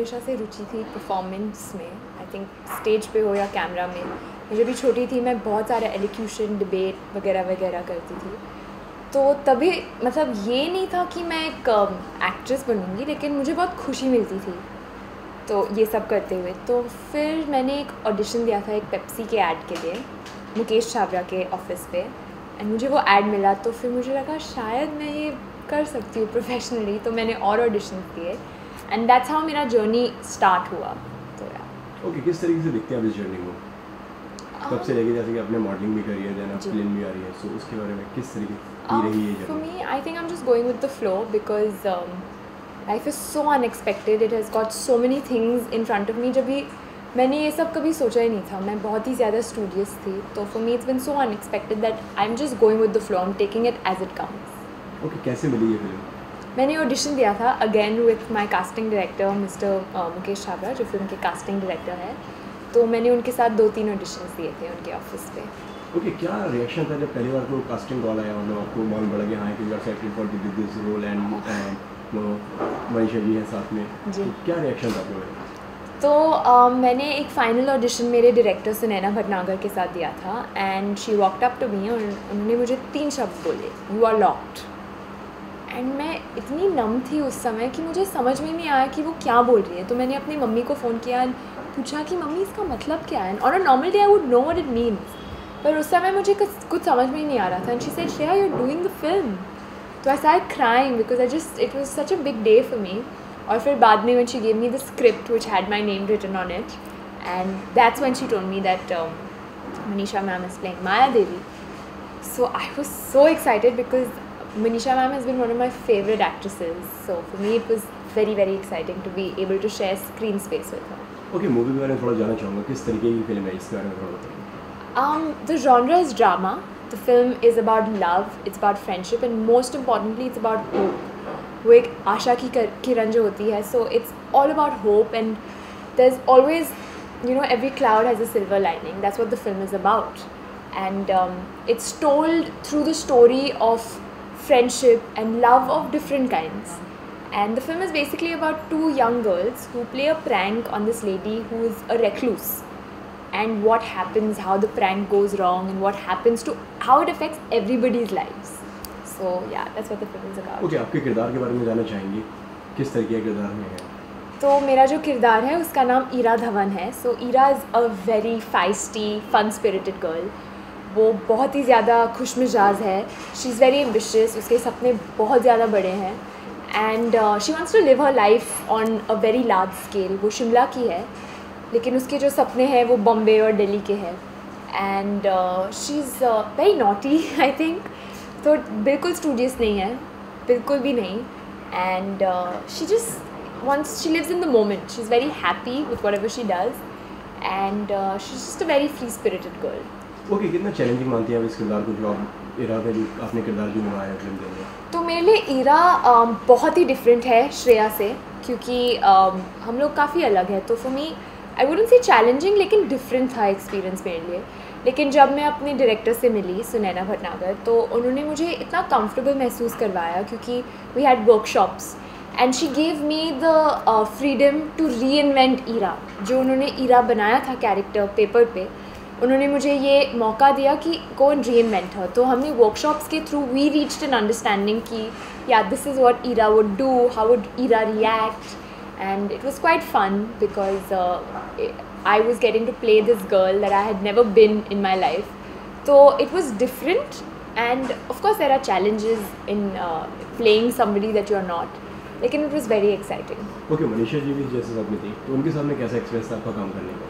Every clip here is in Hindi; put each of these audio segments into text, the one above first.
हमेशा से रुचि थी परफॉर्मेंस में, आई थिंक स्टेज पे हो या कैमरा में। मैं जब भी छोटी थी मैं बहुत सारा एलोक्यूशन डिबेट वगैरह वगैरह करती थी, तो तभी मतलब ये नहीं था कि मैं एक एक्ट्रेस बनूँगी, लेकिन मुझे बहुत खुशी मिलती थी तो ये सब करते हुए। तो फिर मैंने एक ऑडिशन दिया था एक पेप्सी के ऐड के लिए मुकेश छाबड़ा के ऑफिस पे, एंड मुझे वो ऐड मिला। तो फिर मुझे लगा शायद मैं ये कर सकती हूँ प्रोफेशनली, तो मैंने और ऑडिशन दिए एंड दैट्स हाउ मेरा जर्नी स्टार्ट हुआ। तो ओके, किस तरीके से देखते हैं आप इस जर्नी को? कब से लेके, जैसे कि आपने मॉडलिंग भी करी है, देन आप फिल्म भी आ रही है, सो उसके बारे में किस तरीके की रही है journey? For me I think I am just going with the flow because life is so unexpected, it has got so many things in front of me. जब भी मैंने ये सब कभी सोचा ही नहीं था, मैं बहुत ही ज़्यादा स्टूडियस थी, तो for me it's been so unexpected that I am just going with the flow, I am taking it as it comes. Okay, कैसे मिली ये फिल्म? मैंने ऑडिशन दिया था again with my casting director mister Mukesh Chhabra, जो फिल्म के कास्टिंग डायरेक्टर है। तो मैंने उनके साथ 2-3 ऑडिशंस दिए थे उनके ऑफिस पे। ओके, क्या रिएक्शन था जब पहली बार को कास्टिंग कॉल आया, मतलब आपको मालूम पड़ा कि हाँ कि you are selected for this role and Manisha ji हैं साथ में जी, तो क्या रिएक्शन था आपको? तो मैंने एक फाइनल ऑडिशन मेरे डायरेक्टर सुनैना भटनागर के साथ दिया था and she walked up to me और उन्होंने मुझे 3 शब्द बोले, यू आर लॉक्ड। एंड मैं इतनी नम थी उस समय कि मुझे समझ में नहीं आया कि वो क्या बोल रही है। तो मैंने अपनी मम्मी को फ़ोन किया, पूछा कि मम्मी इसका मतलब क्या है। On a normal day I would know what it means, पर उस समय मुझे कुछ समझ में ही नहीं आ रहा था। And she said, Shreya you are doing the film. तो I started crying because it was such a big day for me. और फिर बाद में when she gave me the script which had my name written on it, and that's when she told me that Manisha ma'am is playing Maya Devi. So I was so excited because Manisha ma'am has been one of my favorite actresses. So for me it was very very exciting to be able to share screen space with her. Okay, movie के बारे में थोड़ा जानना चाहूँगा, किस तरीके की फिल्म है, इसके बारे में थोड़ा बताइए। The genre is drama. The film is about love, it's about friendship, and most importantly it's about hope. वो एक आशा की किरण जो होती है, so it's all about hope, and there's always, you know, every cloud has a silver lining. That's what the film is about. And it's told through the story of friendship and love of different kinds. And the film is basically about 2 young girls who play a prank on this lady who is a recluse, and what happens, how the prank goes wrong, and what happens to how it affects everybody's lives. So yeah, that's what the film is about. Okay, आपके किरदार के बारे में जानना चाहेंगे, किस तरीके के किरदार में है? तो मेरा जो किरदार है उसका नाम ईरा धवन है। So Ira is a very feisty fun spirited girl. वो बहुत ही ज़्यादा खुश मिजाज है, शी इज़ वेरी एम्बिशियस, उसके सपने बहुत ज़्यादा बड़े हैं, and she wants to live her life on a very large scale. वो शिमला की है, लेकिन उसके जो सपने हैं वो बॉम्बे और दिल्ली के हैं, and she is very naughty I think. तो बिल्कुल स्टूडियस नहीं है, बिल्कुल भी नहीं, and she just once she lives in the moment, she's very happy with whatever she does, and she's just a very free spirited girl. Okay, कितना चैलेंजिंग मानती हैं आप इस किरदार को, जो आप ईरा में जो आपने किरदार जो निभाया है फिल्म के अंदर? तो मेरे लिए ईरा बहुत ही डिफरेंट है श्रेया से, क्योंकि हम लोग काफ़ी अलग है। तो for me I wouldn't say challenging, लेकिन डिफरेंट था एक्सपीरियंस मेरे लिए। लेकिन जब मैं अपने डायरेक्टर से मिली सुनैना भटनागर, तो उन्होंने मुझे इतना कंफर्टेबल महसूस करवाया, क्योंकि we had workshops and she gave me the freedom to reinvent Ira. जो उन्होंने ईरा बनाया था कैरेक्टर पेपर पे, उन्होंने मुझे ये मौका दिया कि गो एंड री इन्वेंट हर। तो हमने वर्कशॉप्स के through we reached an understanding कि या this is what Ira would do, how would Ira react, and it was quite fun because I was getting to play this girl that I had never been in my life. तो it was different, and of course there are challenges in playing somebody that you are not, लेकिन it was very exciting. Okay, Manisha ji भी जैसे साथ में थी, तो उनके सामने कैसा एक्सपीरियंस था आपका काम करने का?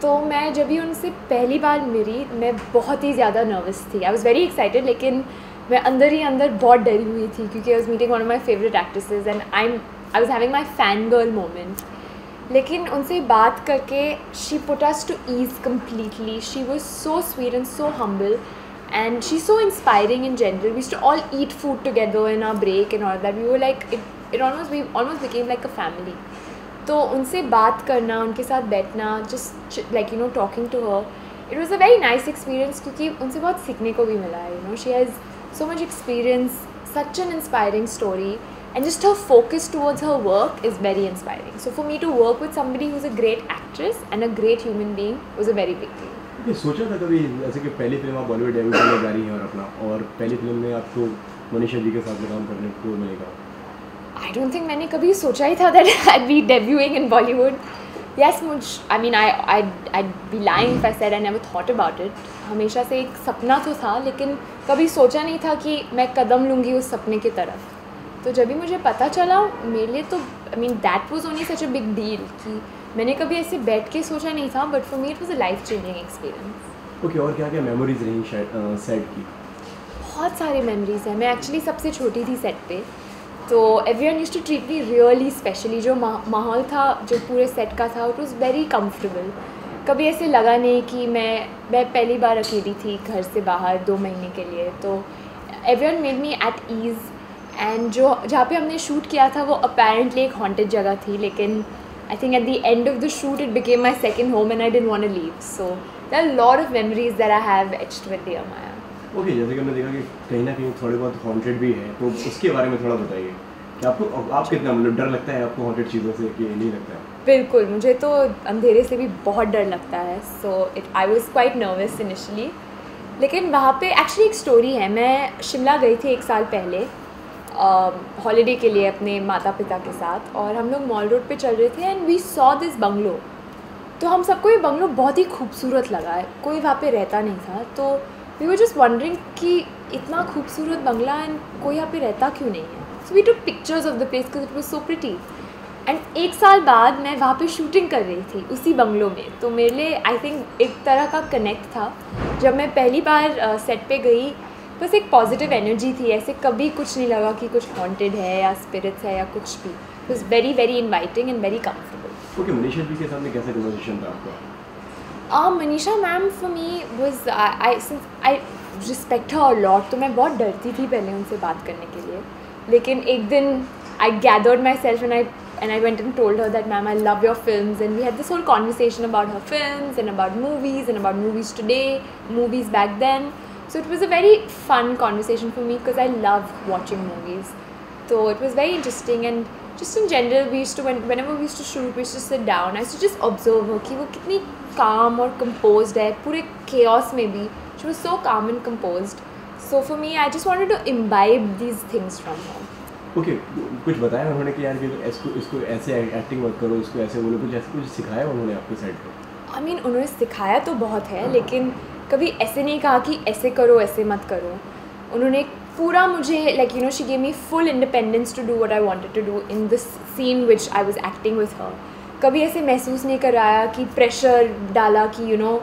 तो मैं जब भी उनसे पहली बार मिली, मैं बहुत ही ज़्यादा नर्वस थी। आई वॉज़ वेरी एक्साइटेड, लेकिन मैं अंदर ही अंदर बहुत डरी हुई थी, क्योंकि I was meeting one of my favourite actresses and I was having my fan girl moment. लेकिन उनसे बात करके she put us to ease completely. She was so sweet and so humble, and she's so inspiring in general. We used to all eat food together in our break and all that. We were like, we almost became like a family. तो उनसे बात करना, उनके साथ बैठना, just like, you know, talking to her, it was a very nice experience, क्योंकि उनसे बहुत सीखने को भी मिला है। You know, she has so much experience, such an inspiring story, and just her focus towards her work is very inspiring. So for me to work with somebody who's a great actress and a great human being was a very big deal. ये सोचा था कभी जैसे कि पहली फिल्म आप बॉलीवुड डेब्यू करने जा रही हैं और अपना, और पहली फिल्म में आपको मनीषा जी के साथ में काम करने को मिलेगा? I don't think मैंने कभी सोचा ही था that I'd be debuting in Bollywood. Yes, I mean I'd be lying if I said I never thought about it. हमेशा से एक सपना तो था, लेकिन कभी सोचा नहीं था कि मैं कदम लूँगी उस सपने की तरफ. तो जब भी मुझे पता चला, मेरे लिए तो I mean that was only such a big deal कि मैंने कभी ऐसे बैठ के सोचा नहीं था, but for me it was a life changing experience. Okay, और क्या क्या मेमोरीज रही सेट की? बहुत सारे मेमोरीज हैं. मैं एक्चुअली सबसे छोटी थी सेट पे, तो everyone used to treat me really specially. जो माहौल था जो पूरे सेट का था, इट वाज वेरी कंफर्टेबल. कभी ऐसे लगा नहीं कि मैं पहली बार अकेली थी घर से बाहर 2 महीने के लिए. तो everyone made me at ease. And जहाँ पे हमने शूट किया था वो अपेरेंटली एक हॉन्टेड जगह थी, लेकिन I think at the end of the shoot it became my second home and I didn't want to leave. So there are a lot of memories that I have etched with Dear Maya. Okay, जैसे कि हमने देखा कि कहीं ना कहीं थोड़े बहुत हॉन्टेड भी है, तो उसके बारे में थोड़ा बताइए कि आप कितना मतलब डर लगता है आपको हॉन्टेड चीज़ों से कि नहीं लगता है? बिल्कुल, मुझे तो अंधेरे से भी बहुत डर लगता है. So I was quite nervous initially. लेकिन वहाँ पे एक्चुअली एक स्टोरी है. मैं शिमला गई थी 1 साल पहले हॉलीडे के लिए अपने माता पिता के साथ, और हम लोग मॉल रोड पे चल रहे थे and we saw this bungalow. तो हम सबको ये बंगलो बहुत ही खूबसूरत लगा है. कोई वहाँ पे रहता नहीं था, तो वी वर जस्ट वंडरिंग कि इतना खूबसूरत बंगला एंड कोई यहाँ पे रहता क्यों नहीं है. So we took pictures of the place because it was so pretty. And 1 साल बाद मैं वहाँ पे शूटिंग कर रही थी उसी बंगलो में. तो मेरे लिए आई थिंक एक तरह का कनेक्ट था. जब मैं पहली बार सेट पे गई, बस एक पॉजिटिव एनर्जी थी. ऐसे कभी कुछ नहीं लगा कि कुछ हॉन्टेड है या स्पिरिट्स है या कुछ भी. It was very very inviting and very comfortable. Okay, Manisha ji के साथ में कैसा कन्वर्सेशन था आपका? Manisha ma'am for me was I respect her lot. तो मैं बहुत डरती थी पहले उनसे बात करने के लिए, लेकिन एक दिन I gathered my self and I went and told her that, ma'am, I love your films. And we had this whole conversation about her films and about movies today, movies back then. So it was a very fun conversation for me because I love watching movies. So it was very interesting. And just in general, we used to, whenever we used to shoot, we used to sit down. I used to just observe her कि वो कितनी calm और composed है पूरे chaos में भी. She was so calm and composed. So for me, I just wanted to imbibe these things from her. Okay, कुछ बताया उन्होंने कि यार कि इसको ऐसे एक्टिंग मत करो, इसको ऐसे बोलो, कुछ सिखाया उन्होंने आपके साइड पे? आई मीन उन्होंने सिखाया तो बहुत है, लेकिन कभी ऐसे नहीं कहा कि ऐसे करो ऐसे मत करो. उन्होंने पूरा मुझे like you know she gave me full independence to do what I wanted to do in this scene which I was acting with her. कभी ऐसे महसूस नहीं कराया कि प्रेशर डाला कि you know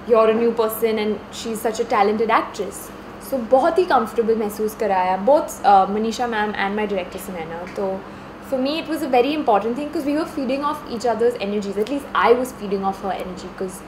you are a new person and she is such a talented actress. So बहुत ही कंफर्टेबल महसूस कराया both Manisha ma'am and my director Sunaina. तो for me it was a very important thing because we were feeding off each other's energies. At least I was feeding off her energy because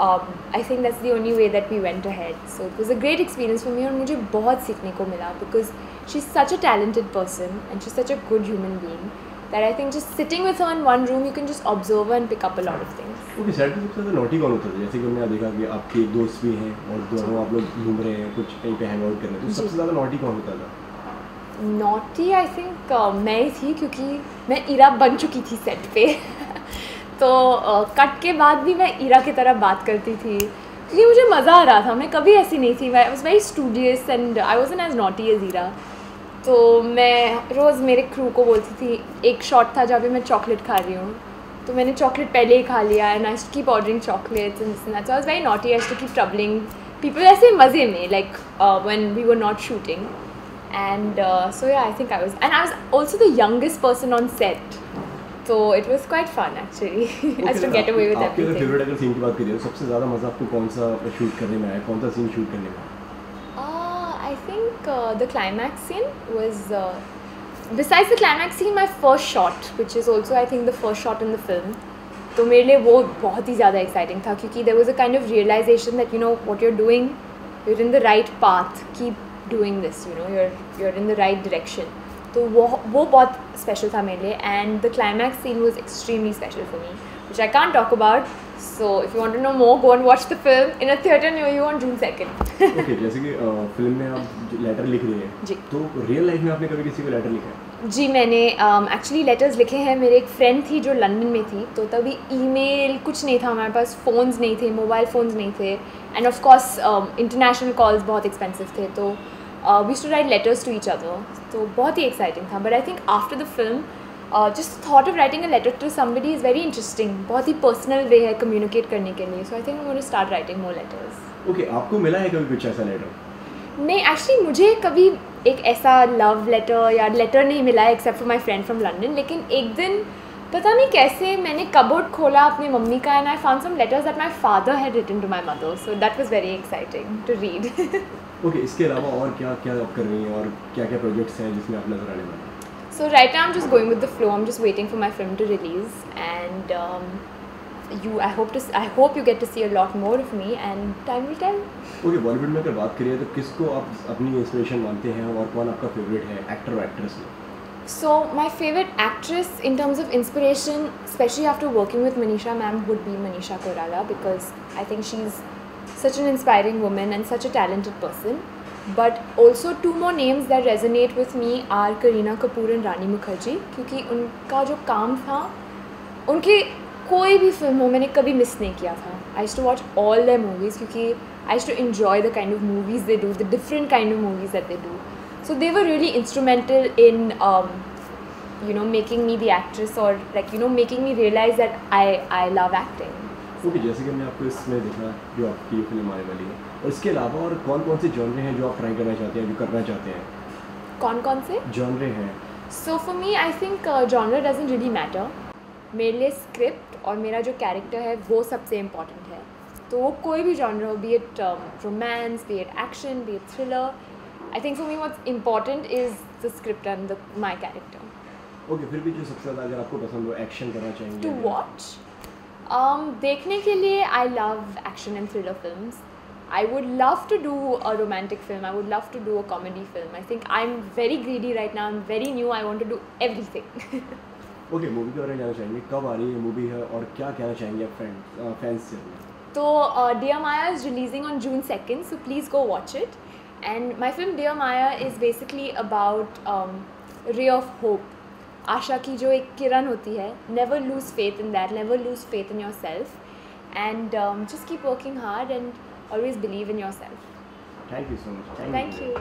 I think that's the only way that we went ahead. So it was a great experience for me और मुझे बहुत सीखने को मिला because she's such a talented person and she's such a good human being that I think just sitting with her in one room you can just observe her and pick up a lot of things. Okay, set पे सबसे ज़्यादा नॉटी कौन होता था? जैसे कि हमने देखा कि आपके दोस्त भी हैं और दोनों आप लोग घूम रहे हैं, कुछ कहीं पे हैंग आउट कर रहे हैं, तो सबसे ज़्यादा नॉटी कौन होता था? नॉटी आई थिंक मैं ही थी क्योंकि मैं ईरा बन चुकी थी सेट पे. तो कट के बाद भी मैं ईरा की तरह बात करती थी क्योंकि मुझे मज़ा आ रहा था. मैं कभी ऐसी नहीं थी. I was very studious and I wasn't as naughty as Ira. तो मैं रोज़ मेरे क्रू को बोलती थी. एक शॉट था जहाँ पे मैं चॉकलेट खा रही हूँ, तो मैंने चॉकलेट पहले ही खा लिया and I used to keep ordering chocolates and this and that. So I was very naughty. I used to keep troubling people ऐसे मज़े में like when we were not shooting. And so yeah, I think I was, and I was also the youngest person on set, so it was quite fun actually. I used to get away with everything. आपके फेवरेट अगर सीन की बात करें तो सबसे ज़्यादा मज़ा आपको कौन सा शूट करने में आया, कौन सा सीन शूट करने में? I think the climax scene was, besides the climax scene, my first shot, which is also I think the first shot in the film. तो मेरे लिए वो बहुत ही ज़्यादा exciting था क्योंकि there was a kind of realization that you know what you're doing, you're in the right path. Keep doing this, you know, you're in the right direction. तो वो बहुत special था मेरे लिए. And the climax scene was extremely special for me, which I can't talk about. So if you want to know more, go and watch the film in a theater near you on June 2nd. Okay, जैसे कि फिल्म में आप लेटर लिख रही हैं, जी, तो रियल लाइफ में आपने कभी किसी को लेटर लिखा है? जी, मैंने एक्चुअली लेटर्स लिखे हैं। मेरे एक फ्रेंड थी जो लंदन में थी, तो तभी ईमेल कुछ नहीं था हमारे पास, फ़ोन्स नहीं थे, मोबाइल फ़ोन्स नहीं थे, and of course international calls बहुत एक्सपेंसिव थे, तो we used to write letters to each other, तो बहुत ही एक्साइटिंग था। But I think after the film just thought of writing a letter to somebody is very interesting, बहुत ही पर्सनल वे है कम्युनिकेट करने के लिए, so I think I want to start writing more letters. Okay, आपको मिला है कभी कुछ ऐसा लेटर? नहीं, एक्चुअली मुझे कभी एक ऐसा लव लेटर या लेटर नहीं मिला है except for my friend from London, लेकिन एक दिन पता नहीं कैसे मैंने कबोर्ड खोला अपनी मम्मी का, and I found some letters that my father had written to my mother, so that was very exciting to read. Okay, इसके अलावा और क्या क्या आप कर रही हैं और क्या क्या प्रोजेक्ट्स हैं जिसमें आप नजर आने वाले हैं? So right now I'm just going with the flow. I'm just waiting for my film to release, and I hope you get to see a lot more of me, and time will tell. Okay, Bollywood में अगर बात करिए तो किसको आप अपनी इंस्पिरेशन मानते हैं और कौन आपका फेवरेट है एक्टर और एक्ट्रेस में? So my favorite actress in terms of inspiration, especially after working with Manisha ma'am, would be Manisha Koirala, because I think she's such an inspiring woman and such a talented person. But also two more names that resonate with me are Kareena Kapoor and Rani Mukherjee, क्योंकि उनका जो काम था, उनकी कोई भी फिल्म हो मैंने कभी मिस नहीं किया था। I used to watch all their movies क्योंकि I used to enjoy the kind of movies they do, the different kind of movies that they do. So they were really instrumental in making me the actress, or making me realize that I love acting. Okay, जैसे कि हमने आपको इसमें देखा जो आपकी फिल्म आने वाली है, और इसके अलावा और कौन कौन से जॉनरे हैं जो आप ट्राई करना चाहते हैं, जो करना चाहते हैं? कौन कौन से जॉनरे हैं? So for me, I think genre doesn't really matter. मेरे लिए स्क्रिप्ट और मेरा जो कैरेक्टर है वो सबसे इम्पॉर्टेंट है, तो वो कोई भी जॉनर हो, B it romance, B it action, B it thriller, I think for me what's important is the script and my character. Okay, फिर भी जो सबसे ज़्यादा अगर आपको पसंद हो, एक्शन करना चाहेंगे? टू वॉच देखने के लिए I love action and thriller films. I would love to do a romantic film. I would love to do a comedy film. I think I'm very greedy right now. I'm very new. I want to do everything. Okay, movie के बारे में जानना चाहेंगे, कब आ रही है मूवी है और क्या कहना चाहेंगे आप फैंस से? तो Dear Maya is releasing on June 2nd, so please go watch it. And my film Dear Maya is basically about ray of hope. आशा की जो एक किरण होती है, never lose faith in that, never lose faith in yourself, and just keep working hard and always believe in yourself. Thank you so much. Thank you.